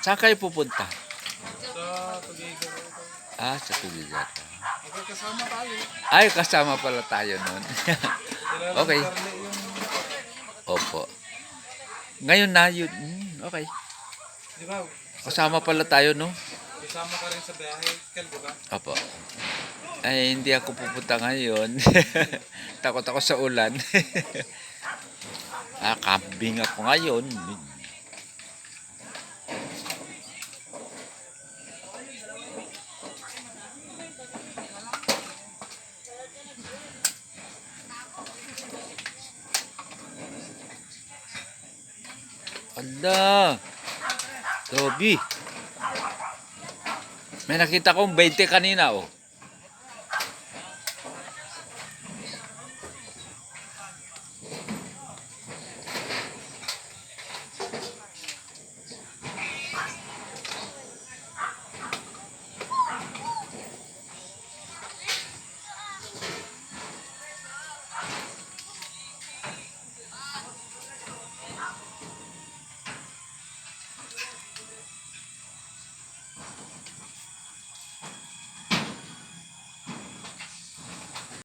Saan kayo pupunta? Sa Tugigan. Ah, sa Tugigata. Kasama tayo. Ay, kasama pala tayo nun. Okay. Yung, Opo. Ngayon na yun. Okay. di ba? Kasama pala tayo, no? Kasama ka rin sa biyahe, Kel, di ba? Opo. Ay, hindi ako pupunta ngayon. Takot ako sa ulan. Camping ako ngayon. Ala! Toby! May nakita kong 20 kanina, oh.